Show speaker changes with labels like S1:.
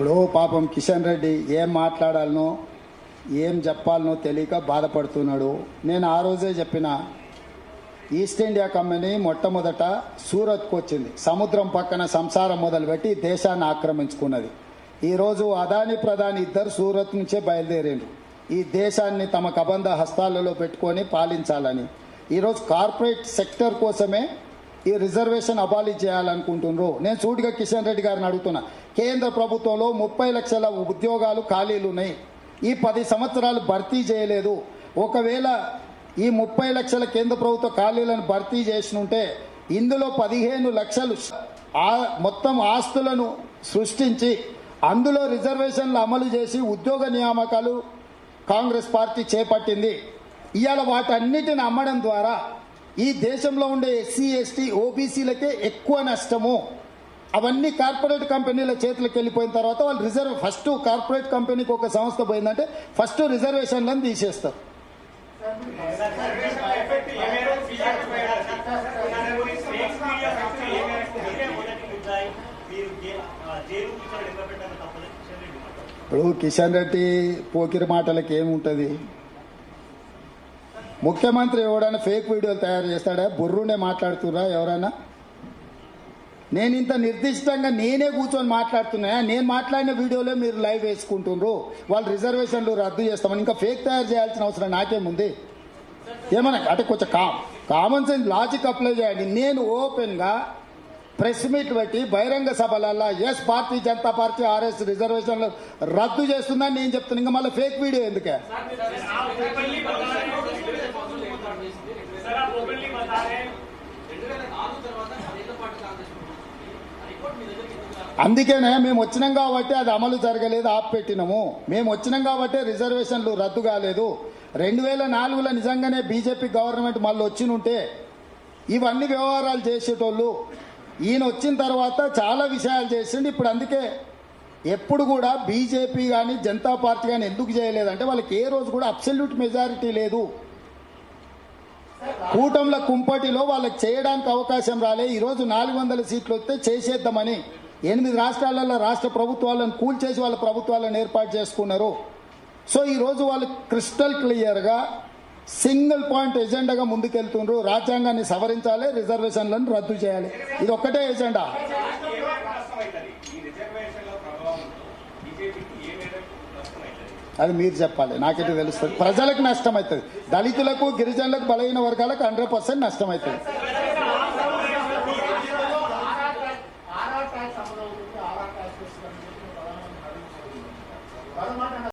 S1: ఇప్పుడు పాపం కిషన్ రెడ్డి ఏం మాట్లాడాలనో ఏం చెప్పాలనో తెలియక బాధపడుతున్నాడు. నేను ఆ రోజే చెప్పిన, ఈస్ట్ ఇండియా కంపెనీ మొట్టమొదట సూరత్కు వచ్చింది, సముద్రం పక్కన సంసారం మొదలుపెట్టి దేశాన్ని ఆక్రమించుకున్నది. ఈరోజు అదాని ప్రధాని ఇద్దరు సూరత్ నుంచే బయలుదేరారు ఈ దేశాన్ని తమ కబంధ హస్తాలలో పెట్టుకొని పాలించాలని. ఈరోజు కార్పొరేట్ సెక్టర్ కోసమే ఈ రిజర్వేషన్ అబాలిష్ చేయాలనుకుంటున్నారు. నేను సూటిగా కిషన్ రెడ్డి గారిని అడుగుతున్నా, కేంద్ర ప్రభుత్వంలో 30 లక్షల ఉద్యోగాలు ఖాళీలు ఉన్నాయి, ఈ 10 సంవత్సరాలు భర్తీ చేయలేదు. ఒకవేళ ఈ 30 లక్షల కేంద్ర ప్రభుత్వ ఖాళీలను భర్తీ చేసినుంటే ఇందులో 15 లక్షలు మొత్తం ఆస్తులను సృష్టించి అందులో రిజర్వేషన్లు అమలు చేసి ఉద్యోగ నియామకాలు కాంగ్రెస్ పార్టీ చేపట్టింది. ఇవాళ వాటన్నిటిని అమ్మడం ద్వారా ఈ దేశంలో ఉండే ఎస్సీ ఎస్టీ ఓబీసీలకే ఎక్కువ నష్టము. అవన్నీ కార్పొరేట్ కంపెనీల చేతులకు వెళ్ళిపోయిన తర్వాత వాళ్ళు ఫస్ట్ కార్పొరేట్ కంపెనీకి ఒక సంస్థ పోయిందంటే ఫస్ట్ రిజర్వేషన్లను తీసేస్తారు. ఇప్పుడు కిషన్ రెడ్డి పోకిరి మాటలకి ఏముంటుంది? ముఖ్యమంత్రి ఎవడైనా ఫేక్ వీడియోలు తయారు చేస్తాడా? బుర్రునే మాట్లాడుతున్నా ఎవరైనా? నేను ఇంత నిర్దిష్టంగా నేనే కూర్చొని మాట్లాడుతున్నా, నేను మాట్లాడిన వీడియోలో మీరు లైవ్ వేసుకుంటున్నారు, వాళ్ళు రిజర్వేషన్లు రద్దు చేస్తామని. ఇంకా ఫేక్ తయారు చేయాల్సిన అవసరం నాకేముంది? ఏమన్నా అంటే కొంచెం కామన్ సెన్స్ లాజిక్ అప్లై చేయండి. నేను ఓపెన్గా ప్రెస్ మీట్ పెట్టి బహిరంగ సభలల్లో yes Bharatiya Janata party RS రిజర్వేషన్లు రద్దు చేస్తుందని నేను చెప్తున్నాను. ఇంకా మళ్ళీ ఫేక్ వీడియో ఎందుకే? అందుకేనే మేము వచ్చినాం కాబట్టి అది అమలు జరగలేదు, ఆపిపెట్టినాము. మేము వచ్చినాం కాబట్టి రిజర్వేషన్లు రద్దు కాలేదు. 2004లో నిజంగానే బీజేపీ గవర్నమెంట్ మళ్ళీ వచ్చినుంటే ఇవన్నీ వ్యవహారాలు చేసేటోళ్ళు. ఈయన వచ్చిన తర్వాత చాలా విషయాలు చేసిండు. ఇప్పుడు అందుకే ఎప్పుడు కూడా బీజేపీ కానీ జనతా పార్టీ కానీ ఎందుకు చేయలేదంటే వాళ్ళకి ఏ రోజు కూడా అబ్సల్యూట్ మెజారిటీ లేదు. కూటంల కుంపటిలో వాళ్ళకి చేయడానికి అవకాశం రాలే. ఈరోజు 400 సీట్లు వస్తే చేసేద్దామని 8 రాష్ట్రాలలో రాష్ట్ర ప్రభుత్వాలను కూల్చేసి వాళ్ళ ప్రభుత్వాలను ఏర్పాటు చేసుకున్నారు. సో ఈరోజు వాళ్ళు క్రిస్టల్ క్లియర్గా సింగిల్ పాయింట్ ఎజెండాగా ముందుకెళ్తున్నారు. రాజ్యాంగాన్ని సవరించాలి, రిజర్వేషన్లను రద్దు చేయాలి, ఇది ఒక్కటే ఎజెండా. అది మీరు చెప్పాలి, నాకైతే తెలుస్తుంది. ప్రజలకు నష్టం అవుతుంది, దళితులకు గిరిజనులకు బలహీన వర్గాలకు 100% నష్టం అవుతుంది.